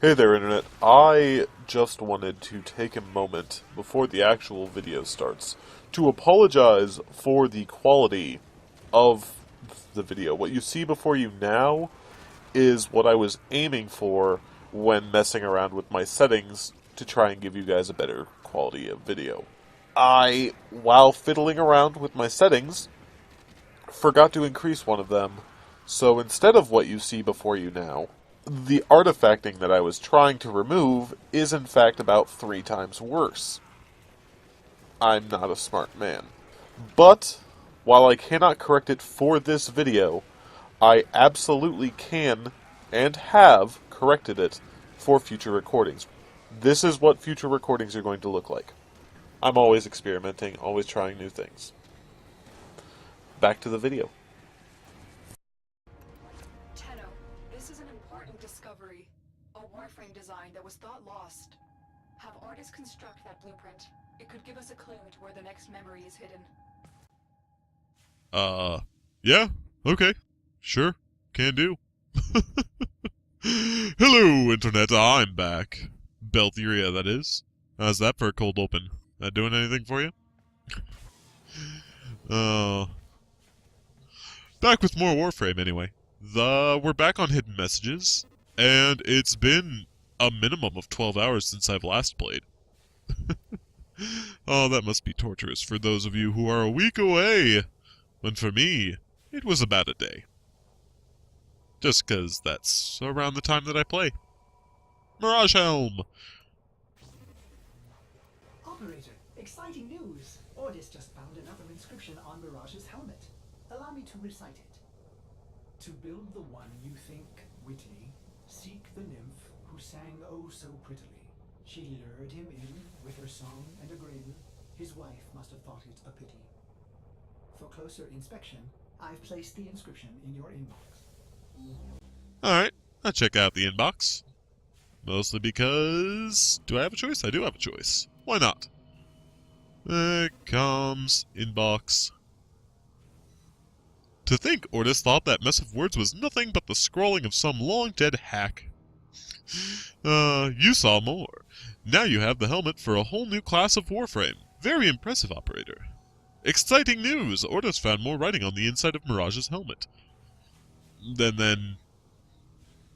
Hey there, Internet. I just wanted to take a moment before the actual video starts to apologize for the quality of the video. What you see before you now is what I was aiming for when messing around with my settings to try and give you guys a better quality of video. While fiddling around with my settings, forgot to increase one of them, so instead of what you see before you now, the artifacting that I was trying to remove is in fact about 3 times worse. I'm not a smart man. But, while I cannot correct it for this video, I absolutely can and have corrected it for future recordings. This is what future recordings are going to look like. I'm always experimenting, always trying new things. Back to the video. Tenno, this is an important discovery. A Warframe design that was thought lost. Have artists construct that blueprint. It could give us a clue to where the next memory is hidden. Yeah, okay, sure, can do. Hello, Internet, I'm back. Beltheria, that is. How's that for a cold open? That doing anything for you? Back with more Warframe, anyway. We're back on Hidden Messages, and it's been a minimum of 12 hours since I've last played. Oh, that must be torturous for those of you who are a week away. When for me, it was about a day. Just 'cause that's around the time that I play. Mirage Helm! Operator, exciting news! Ordis just found another inscription on Mirage's helmet. Allow me to recite it. To build the one you think witty, seek the nymph who sang oh so prettily. She lured him in with her song and a grin. His wife must have thought it a pity. For closer inspection, I've placed the inscription in your inbox. Alright, I'll check out the inbox. Mostly because... do I have a choice? I do have a choice. Why not? There it comes. Inbox. To think Ordis thought that mess of words was nothing but the scrolling of some long-dead hack. You saw more. Now you have the helmet for a whole new class of Warframe. Very impressive, operator. Exciting news! Ordis found more writing on the inside of Mirage's helmet. Than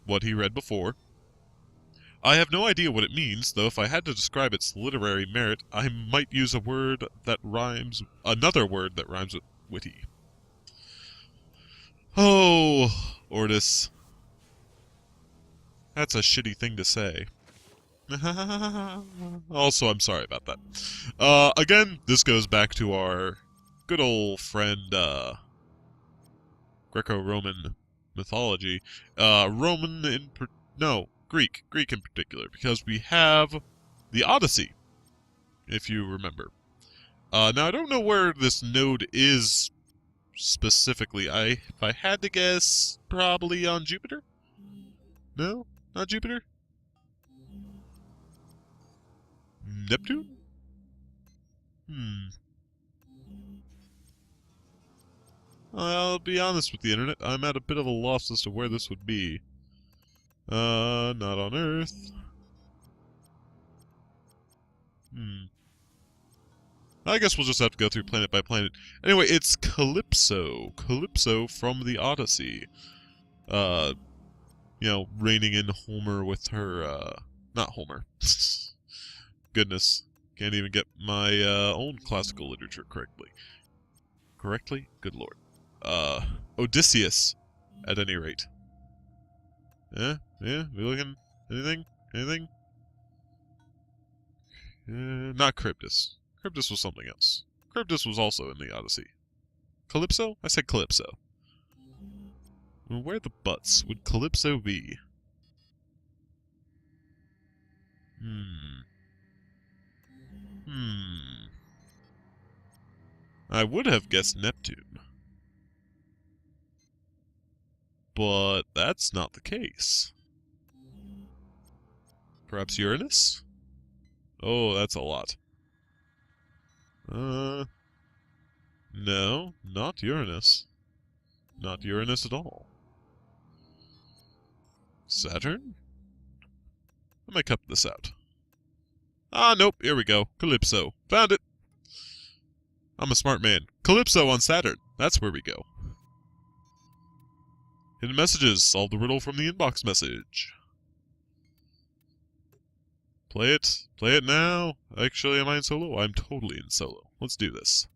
what he read before. I have no idea what it means, though if I had to describe its literary merit, I might use another word that rhymes with witty. Oh, Ordis. That's a shitty thing to say. Also, I'm sorry about that. Again, this goes back to our good old friend, Greco-Roman mythology. Greek in particular, because we have the Odyssey, if you remember. Now, I don't know where this node is specifically. If I had to guess, probably on Jupiter? No? Not Jupiter? Neptune? I'll be honest with the Internet, I'm at a bit of a loss as to where this would be. Not on Earth. I guess we'll just have to go through planet by planet. Anyway, it's Calypso. Calypso from the Odyssey. Reigning in Homer with her, not Homer. Goodness. Can't even get my, own classical literature correctly. Correctly? Good lord. Odysseus, at any rate. Yeah, we looking? Anything? Not Charybdis. Charybdis was something else. Charybdis was also in the Odyssey. Calypso? I said Calypso. Well, where the butts would Calypso be? I would have guessed Neptune. But that's not the case. Perhaps Uranus? Oh, that's a lot. No, not Uranus. Not Uranus at all. Saturn? I might cut this out. Ah, nope, here we go. Calypso. Found it! I'm a smart man. Calypso on Saturn. That's where we go. Hidden messages. Solve the riddle from the inbox message. Play it. Play it now. Actually, am I in solo? I'm totally in solo. Let's do this.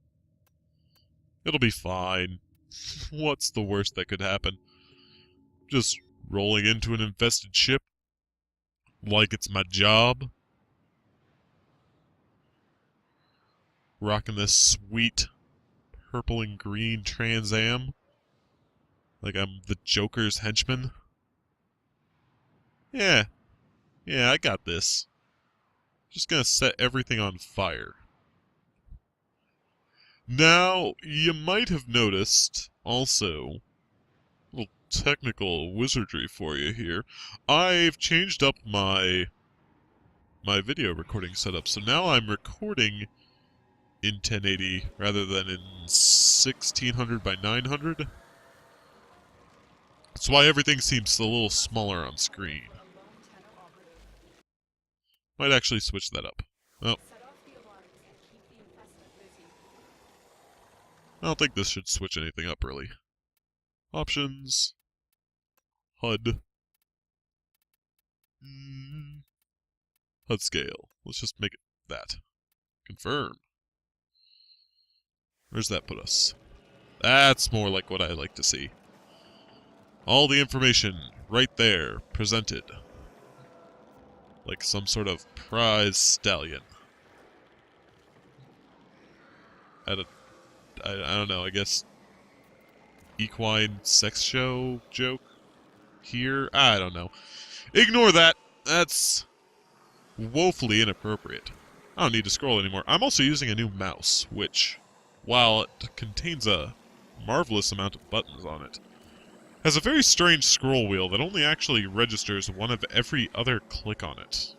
It'll be fine. What's the worst that could happen? Just rolling into an infested ship? Like it's my job? Rocking this sweet purple and green Trans Am? Like I'm the Joker's henchman? Yeah. Yeah, I got this. Just gonna set everything on fire. Now, you might have noticed, also, a little technical wizardry for you here. I've changed up my video recording setup, so now I'm recording in 1080 rather than in 1600 by 900. That's why everything seems a little smaller on screen. Might actually switch that up. Oh. I don't think this should switch anything up, really. Options. HUD. HUD scale. Let's just make it that. Confirm. Where's that put us? That's more like what I like to see. All the information right there, presented. Like some sort of prize stallion. At a, I don't know, I guess equine sex show joke here? I don't know. Ignore that! That's woefully inappropriate. I don't need to scroll anymore. I'm also using a new mouse, which, while it contains a marvelous amount of buttons on it, has a very strange scroll wheel that only actually registers one of every other click on it.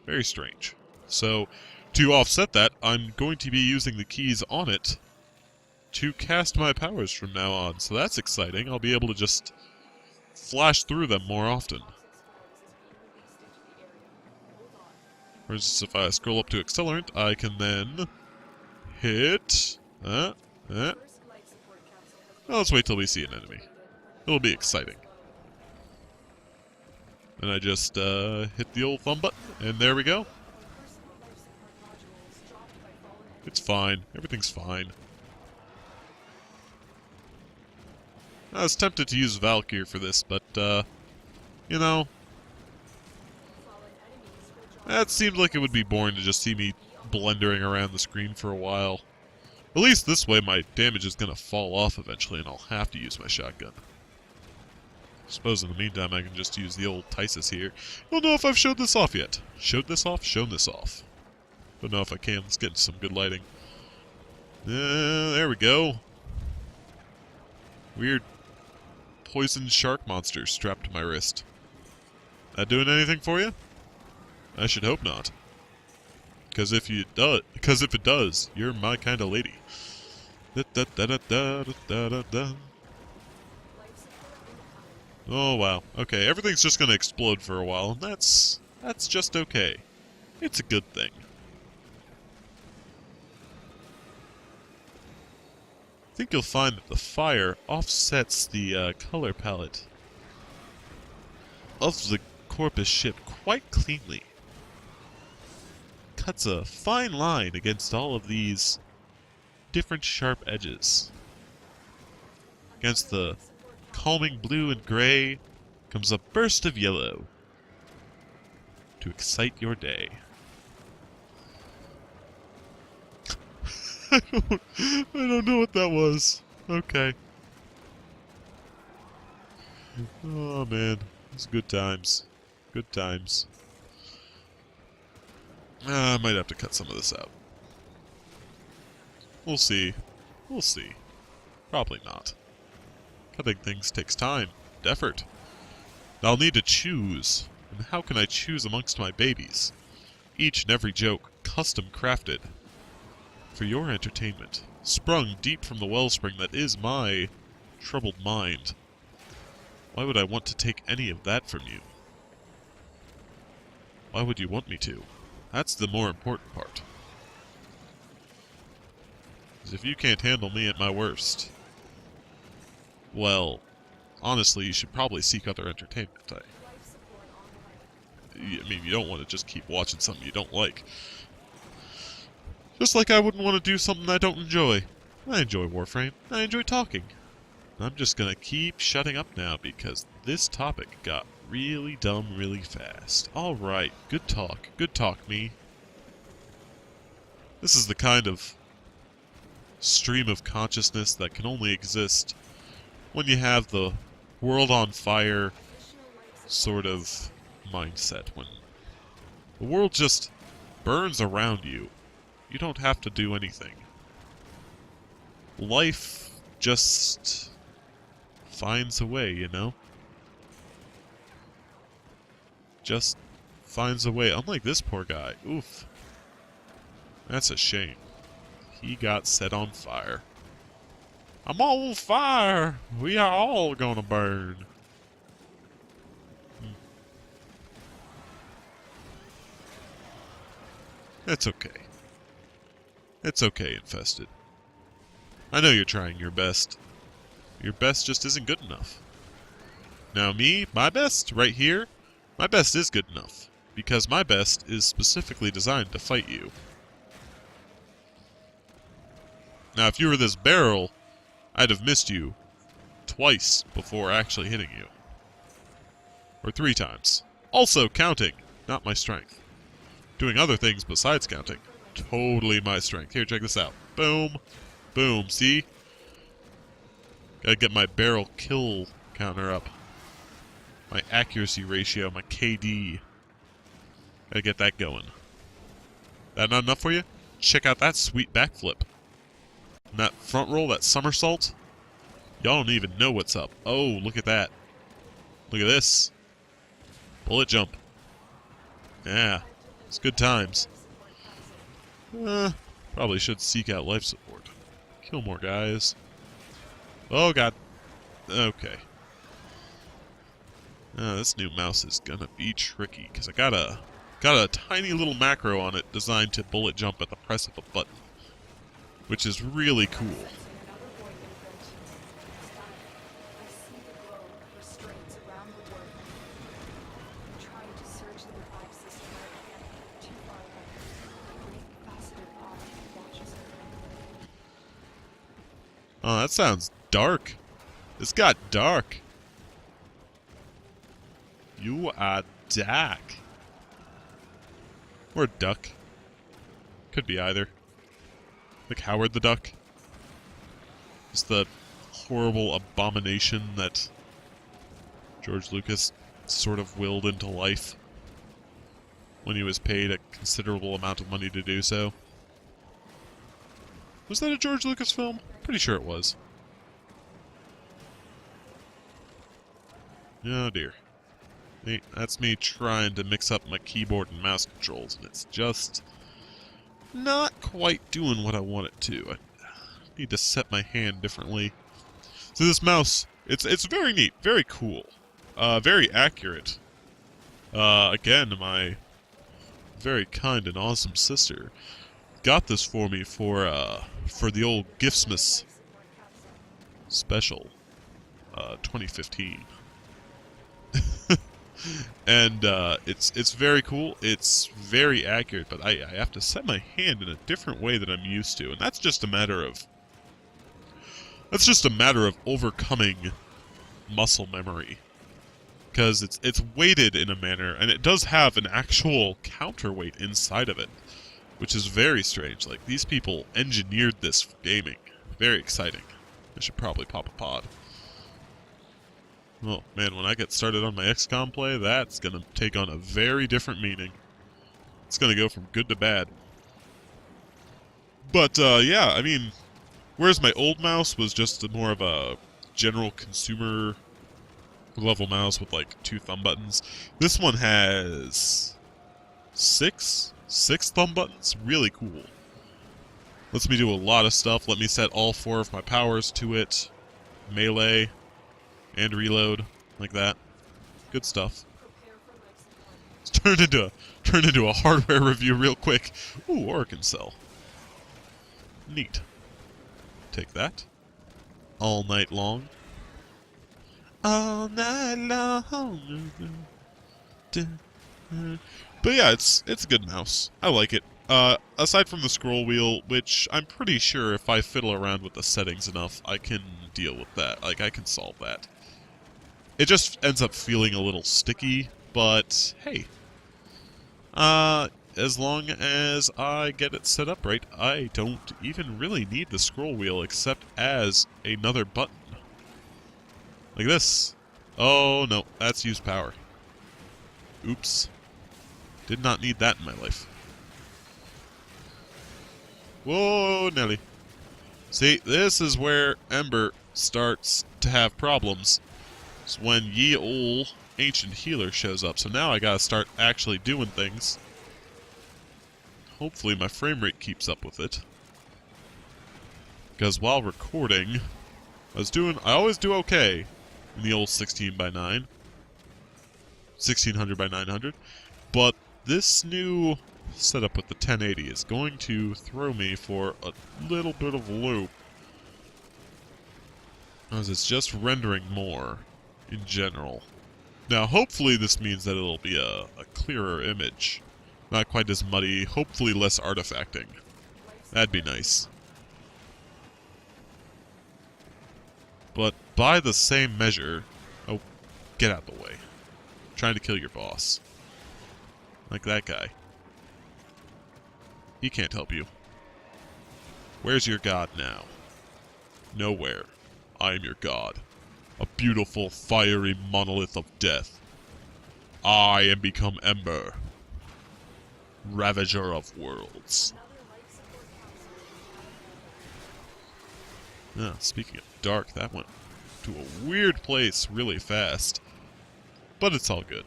Very strange. So, to offset that, I'm going to be using the keys on it to cast my powers from now on. So that's exciting. I'll be able to just flash through them more often. Whereas if I scroll up to Accelerant, I can then hit... Well, let's wait till we see an enemy. It'll be exciting. And I just hit the old thumb button, and there we go. It's fine. Everything's fine. I was tempted to use Valkyr for this, but, you know, that seemed like it would be boring to just see me blendering around the screen for a while. At least this way my damage is going to fall off eventually, and I'll have to use my shotgun. I suppose in the meantime I can just use the old Tysus here. Don't know if I've showed this off yet. Showed this off? Shown this off. Don't know if I can. Let's get some good lighting. There we go. Weird poison shark monster strapped to my wrist. That doing anything for you? I should hope not. Because if it does, you're my kind of lady. Oh wow. Okay, everything's just gonna explode for a while, and that's just okay. It's a good thing. I think you'll find that the fire offsets the color palette of the Corpus ship quite cleanly. Cuts a fine line against all of these different sharp edges. Against the calming blue and gray comes a burst of yellow to excite your day. I don't know what that was. Okay. Oh man, it's good times. Good times. I might have to cut some of this out. We'll see. We'll see. Probably not. Cutting things takes time and effort. I'll need to choose. And how can I choose amongst my babies? Each and every joke custom crafted for your entertainment, sprung deep from the wellspring that is my troubled mind. Why would I want to take any of that from you? Why would you want me to? That's the more important part. 'Cause if you can't handle me at my worst, well, honestly, you should probably seek other entertainment. I mean, you don't want to just keep watching something you don't like. Just like I wouldn't want to do something I don't enjoy. I enjoy Warframe. I enjoy talking. I'm just gonna keep shutting up now because this topic got really dumb really fast. Alright, good talk. Good talk, me. This is the kind of stream of consciousness that can only exist when you have the world on fire sort of mindset. When the world just burns around you. You don't have to do anything. Life just finds a way, you know? Just finds a way. Unlike this poor guy. Oof. That's a shame. He got set on fire. I'm on fire! We are all gonna burn. It's okay. It's okay, Infested. I know you're trying your best. Your best just isn't good enough. Now me, my best, right here, my best is good enough. Because my best is specifically designed to fight you. Now if you were this barrel, I'd have missed you twice before actually hitting you. Or 3 times. Also counting, not my strength. Doing other things besides counting. Totally my strength. Here, check this out. Boom. Boom. See? Gotta get my barrel kill counter up. My accuracy ratio, my KD. Gotta get that going. That not enough for you? Check out that sweet backflip. And that front roll, that somersault. Y'all don't even know what's up. Oh, look at that. Look at this. Bullet jump. Yeah. It's good times. Probably should seek out life support. Kill more guys. Oh god. Okay. This new mouse is gonna be tricky, because I got a tiny little macro on it designed to bullet jump at the press of a button. Which is really cool. Oh, that sounds dark. This got dark. You are dark. Or duck. Could be either. Like Howard the Duck. It's the horrible abomination that George Lucas sort of willed into life when he was paid a considerable amount of money to do so. Was that a George Lucas film? Pretty sure it was. Oh dear. Hey, that's me trying to mix up my keyboard and mouse controls, and it's just not quite doing what I want it to. I need to set my hand differently. So this mouse, it's very neat, very cool, very accurate. Again, my very kind and awesome sister got this for me for the old Giftsmas special, 2015. And it's very cool. It's very accurate, but I have to set my hand in a different way than I'm used to, and that's just a matter of overcoming muscle memory, because it's weighted in a manner, and it does have an actual counterweight inside of it, which is very strange. Like, these people engineered this for gaming. Very exciting. I should probably pop a pod. Oh, man, when I get started on my XCOM play, that's going to take on a very different meaning. It's going to go from good to bad. But, yeah, I mean, whereas my old mouse was just more of a general consumer level mouse with, like, 2 thumb buttons, this one has 6 thumb buttons. Really cool. Lets me do a lot of stuff. Let me set all 4 of my powers to it. Melee. And reload, like that. Good stuff. It's turned Turn into a hardware review real quick. Ooh, Oricon Cell. Neat. Take that. All night long. All night long. But yeah, it's a good mouse. I like it. Aside from the scroll wheel, which I'm pretty sure if I fiddle around with the settings enough, I can deal with that. Like, I can solve that. It just ends up feeling a little sticky, but hey. As long as I get it set up right, I don't even really need the scroll wheel except as another button. Like this. Oh no, that's use power. Oops. Did not need that in my life. Whoa, Nelly. See, this is where Ember starts to have problems. It's when ye ol' ancient healer shows up. So now I gotta start actually doing things. Hopefully my frame rate keeps up with it. Because while recording, I always do okay in the old 16 by 9. 1600 by 900. But this new setup with the 1080 is going to throw me for a little bit of a loop. As it's just rendering more in general. Now hopefully this means that it'll be a clearer image. Not quite as muddy, hopefully less artifacting. That'd be nice. But by the same measure... Oh, get out of the way. I'm trying to kill your boss. Like that guy. He can't help you. Where's your god now? Nowhere. I am your god. A beautiful, fiery monolith of death. I am become Ember. Ravager of worlds. Ah, speaking of dark, that went to a weird place really fast. But it's all good.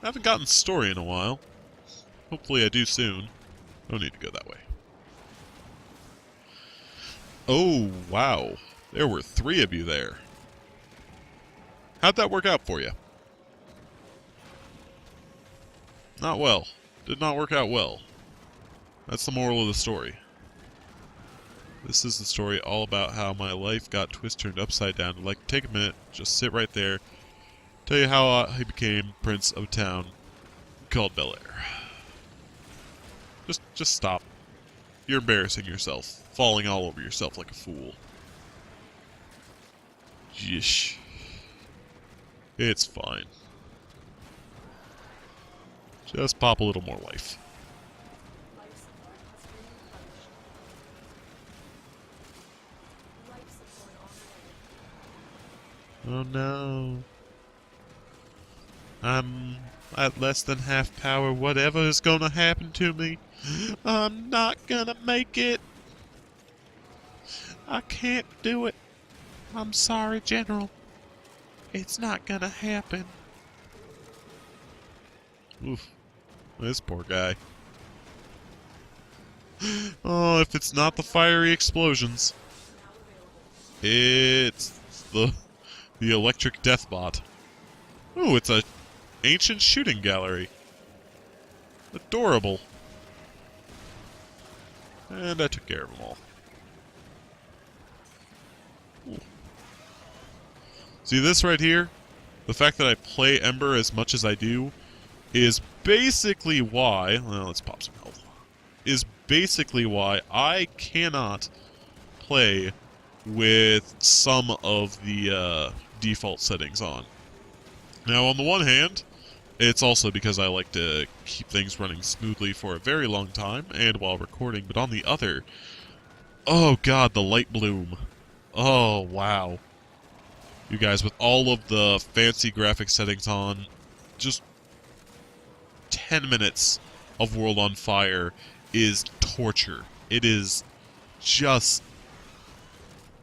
I haven't gotten story in a while. Hopefully I do soon. Don't need to go that way. Oh, wow. There were 3 of you there. How'd that work out for you? Not well. Did not work out well. That's the moral of the story. This is the story all about how my life got turned upside down. I'd like to take a minute, just sit right there, tell you how I became Prince of a town called Bel Air. Just stop. You're embarrassing yourself, falling all over yourself like a fool. Yeesh. It's fine. Just pop a little more life. Oh no. I'm at less than half power. Whatever is gonna happen to me, I'm not gonna make it. I can't do it. I'm sorry, General. It's not gonna happen. Oof. This poor guy. Oh, if it's not the fiery explosions. It's the electric death bot. Ooh, it's a ancient shooting gallery. Adorable. And I took care of them all. Ooh. See this right here? The fact that I play Ember as much as I do is basically why... Well, let's pop some health. Is basically why I cannot play with some of the default settings on. Now, on the one hand, it's also because I like to keep things running smoothly for a very long time and while recording, but on the other, oh god, the light bloom. Oh, wow. You guys, with all of the fancy graphic settings on, just 10 minutes of World on Fire is torture. It is just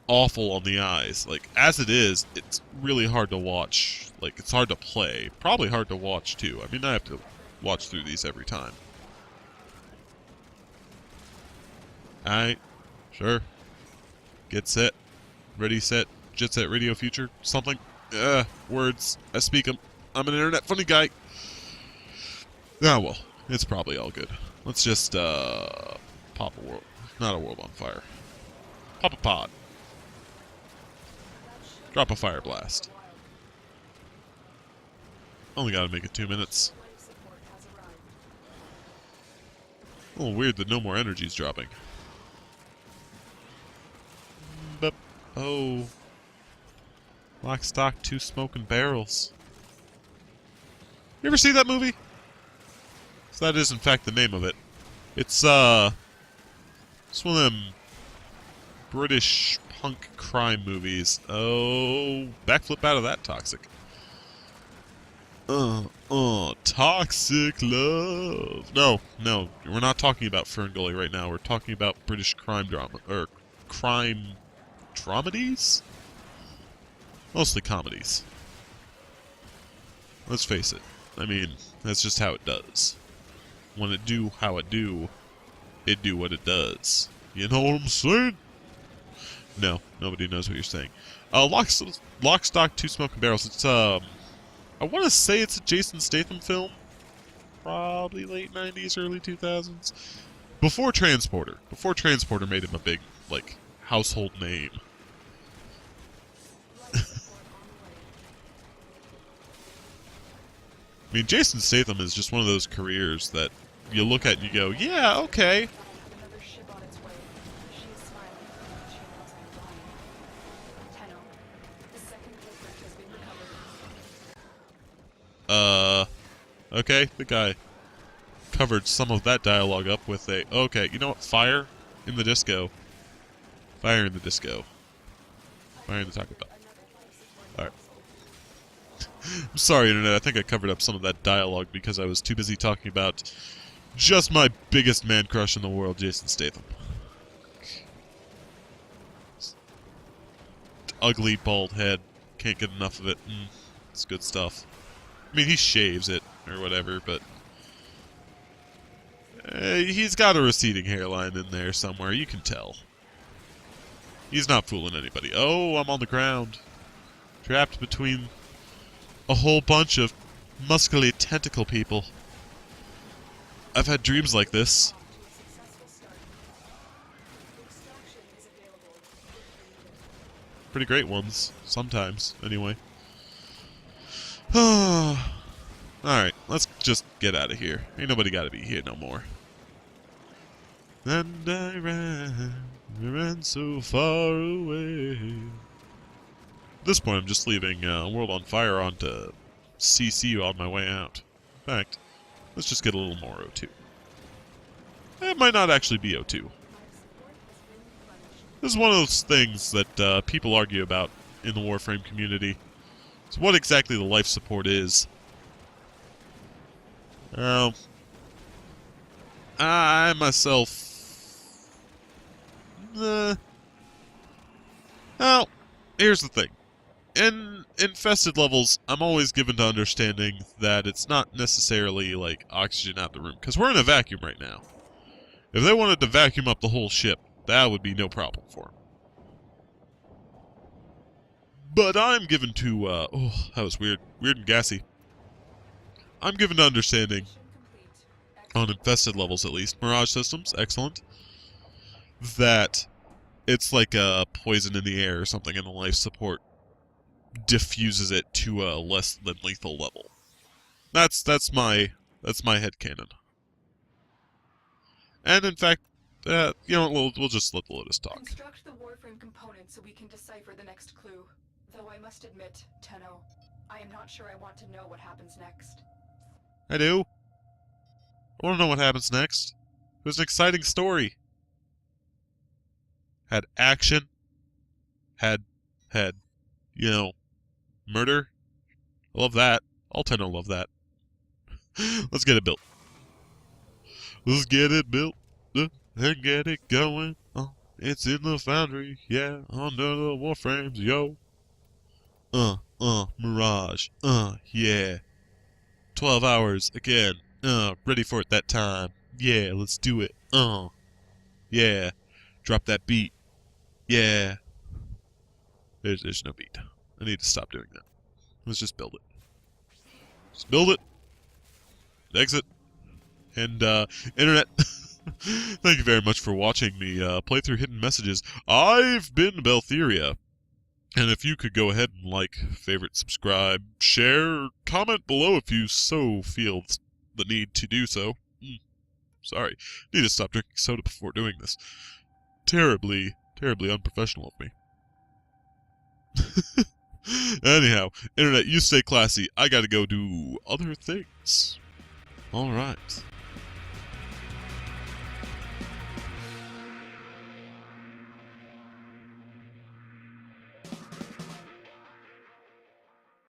awful on the eyes. Like, as it is, it's really hard to watch. Like, it's hard to play. Probably hard to watch, too. I mean, I have to watch through these every time. Alright. Sure. Get set. Ready, set, Jet Set Radio Future, something. Words. I speak them. I'm an internet funny guy. Ah, well, it's probably all good. Let's just, pop a world. Not a world on fire. Pop a pod. Drop a fire blast. Only gotta make it 2 minutes. A little weird that no more energy's dropping. But, oh. Lock, stock, two smoking barrels. You ever see that movie? So that is, in fact, the name of it. It's one of them British punk crime movies. Oh, backflip out of that toxic. Toxic love. No, we're not talking about Ferngully right now. We're talking about British crime drama, or crime dramedies? Mostly comedies. Let's face it. I mean, that's just how it does. When it do how it do what it does. You know what I'm saying? No, nobody knows what you're saying. Lock, stock, two smoking barrels. It's, I want to say it's a Jason Statham film. Probably late 90s, early 2000s. Before Transporter. Before Transporter made him a big, like, household name. I mean, Jason Statham is just one of those careers that you look at and you go, yeah, okay. Okay, the guy covered some of that dialogue up with a, okay, you know what, fire in the disco. Fire in the disco. Fire in the Taco Bell. Alright. I'm sorry, Internet, I think I covered up some of that dialogue because I was too busy talking about just my biggest man crush in the world, Jason Statham. Ugly, bald head. Can't get enough of it. It's good stuff. I mean, he shaves it, or whatever, but he's got a receding hairline in there somewhere, you can tell. He's not fooling anybody. Oh, I'm on the ground. Trapped between a whole bunch of muscly tentacle people. I've had dreams like this. Pretty great ones, sometimes, anyway. Alright, let's just get out of here. Ain't nobody gotta be here no more. And I ran so far away. At this point, I'm just leaving World on Fire on to CC on my way out. In fact, let's just get a little more O2. It might not actually be O2. This is one of those things that people argue about in the Warframe community. It's what exactly the life support is. I myself... well, here's the thing. In infested levels, I'm always given to understanding that it's not necessarily, like, oxygen out the room. Because we're in a vacuum right now. If they wanted to vacuum up the whole ship, that would be no problem for them. But I'm given to, oh, that was weird. Weird and gassy. I'm given to understanding, on infested levels at least, Mirage systems, excellent, that it's like a poison in the air or something, and the life support diffuses it to a less than lethal level. That's my headcanon. And in fact, you know, we'll just let Lotus talk. Construct the Warframe component so we can decipher the next clue. Though I must admit, Tenno, I am not sure I want to know what happens next. I do. I want to know what happens next. It was an exciting story. Had action. Had, you know, murder. I love that. All Tenno love that. Let's get it built. Let's get it built and get it going. Oh, it's in the foundry, yeah, under the Warframes, yo. Mirage, yeah. 12 hours, again, ready for it that time. Yeah, let's do it, yeah. Drop that beat, yeah. There's no beat. I need to stop doing that. Let's just build it. Just build it. Exit. And, Internet, thank you very much for watching me play through Hidden Messages. I've been beltheria. And if you could go ahead and like, favorite, subscribe, share, comment below if you so feel the need to do so. Sorry. Need to stop drinking soda before doing this. Terribly, terribly unprofessional of me. Anyhow, Internet, you stay classy. I gotta go do other things. Alright.